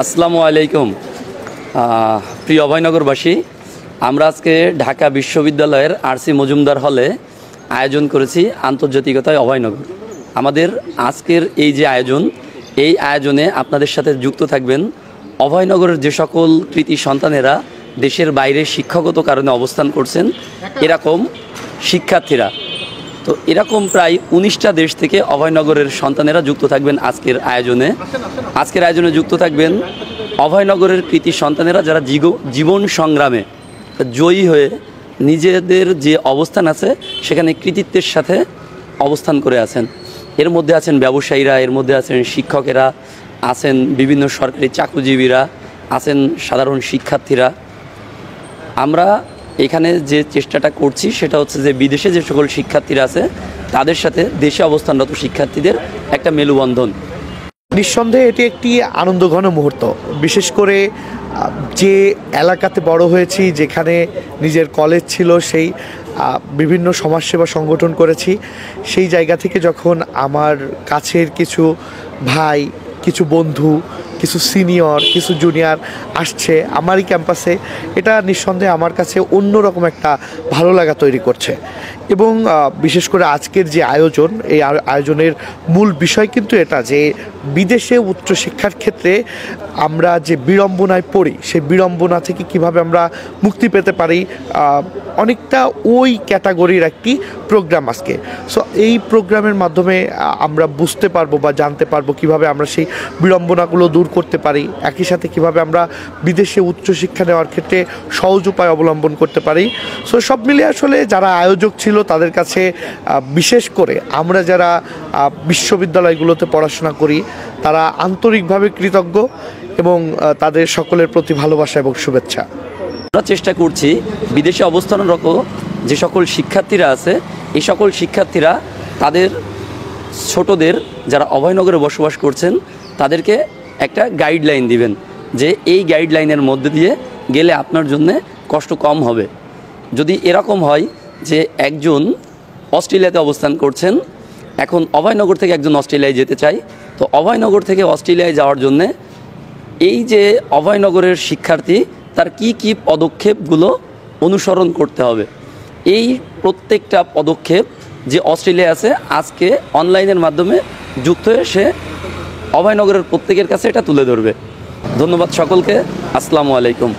আসসালামু আলাইকুম। প্রিয় অভয়নগরবাসী, আমরা আজকে ঢাকা বিশ্ববিদ্যালয়ের আরসি মজুমদার হলে আয়োজন করেছি আন্তর্জাতিকতায় অভয়নগর। আমাদের আজকের এই যে আয়োজন, এই আয়োজনে আপনাদের সাথে যুক্ত থাকবেন অভয়নগরের যে সকল কৃতি সন্তানেরা দেশের বাইরে শিক্ষাগত কারণে অবস্থান করছেন এরকম শিক্ষার্থীরা। তো এরকম প্রায় 19টা দেশ থেকে অভয়নগরের সন্তানেরা যুক্ত থাকবেন আজকের আয়োজনে যুক্ত থাকবেন অভয়নগরের কৃতি সন্তানেরা যারা জীবন সংগ্রামে জয়ী হয়ে নিজেদের যে অবস্থান আছে সেখানে কৃতিত্বের সাথে অবস্থান করে আছেন। এর মধ্যে আছেন ব্যবসায়ীরা, এর মধ্যে আছেন শিক্ষকেরা, আছেন বিভিন্ন সরকারি চাকরিজীবীরা, আছেন সাধারণ শিক্ষার্থীরা। আমরা এখানে যে চেষ্টাটা করছি সেটা হচ্ছে যে বিদেশে যে সকল শিক্ষার্থীরা আছে তাদের সাথে দেশে অবস্থানরত শিক্ষার্থীদের একটা মেলবন্ধন। নিঃসন্দেহে এটি একটি আনন্দঘন মুহূর্ত, বিশেষ করে যে এলাকাতে বড় হয়েছি, যেখানে নিজের কলেজ ছিল, সেই বিভিন্ন সমাজসেবা সংগঠন করেছি, সেই জায়গা থেকে যখন আমার কাছের কিছু ভাই, কিছু বন্ধু, কিছু সিনিয়র, কিছু জুনিয়র আসছে আমারই ক্যাম্পাসে, এটা নিঃসন্দেহে আমার কাছে অন্যরকম একটা ভালো লাগা তৈরি করছে। এবং বিশেষ করে আজকের যে আয়োজন, এই আয়োজনের মূল বিষয় কিন্তু এটা যে বিদেশে উচ্চশিক্ষার ক্ষেত্রে আমরা যে বিড়ম্বনায় পড়ি, সেই বিড়ম্বনা থেকে কিভাবে আমরা মুক্তি পেতে পারি, অনেকটা ওই ক্যাটাগরির একটি প্রোগ্রাম আজকে। সো এই প্রোগ্রামের মাধ্যমে আমরা বুঝতে পারবো বা জানতে পারবো কিভাবে আমরা সেই বিড়ম্বনাগুলো দূর করতে পারি, একই সাথে কিভাবে আমরা বিদেশে উচ্চশিক্ষা নেওয়ার ক্ষেত্রে সহজ উপায় অবলম্বন করতে পারি। সো সব মিলিয়ে আসলে যারা আয়োজক ছিল তাদের কাছে, বিশেষ করে আমরা যারা বিশ্ববিদ্যালয়গুলোতে পড়াশোনা করি, তারা আন্তরিকভাবে কৃতজ্ঞ এবং তাদের সকলের প্রতি ভালোবাসা এবং শুভেচ্ছা। আমরা চেষ্টা করছি বিদেশে অবস্থানরত যে সকল শিক্ষার্থীরা আছে এই সকল শিক্ষার্থীরা তাদের ছোটদের যারা অভয়নগরে বসবাস করছেন তাদেরকে একটা গাইডলাইন দিবেন যে এই গাইডলাইনের মধ্যে দিয়ে গেলে আপনার জন্যে কষ্ট কম হবে। যদি এরকম হয় যে একজন অস্ট্রেলিয়াতে অবস্থান করছেন, এখন অভয়নগর থেকে একজন অস্ট্রেলিয়ায় যেতে চায়, তো অভয়নগর থেকে অস্ট্রেলিয়ায় যাওয়ার জন্যে এই যে অভয়নগরের শিক্ষার্থী তার কি কি পদক্ষেপগুলো অনুসরণ করতে হবে, এই প্রত্যেকটা পদক্ষেপ যে অস্ট্রেলিয়া আছে আজকে অনলাইনের মাধ্যমে যুক্ত হয়ে সে অভয়নগরের প্রত্যেকের কাছে এটা তুলে ধরবে। ধন্যবাদ সকলকে। আসসালামু আলাইকুম।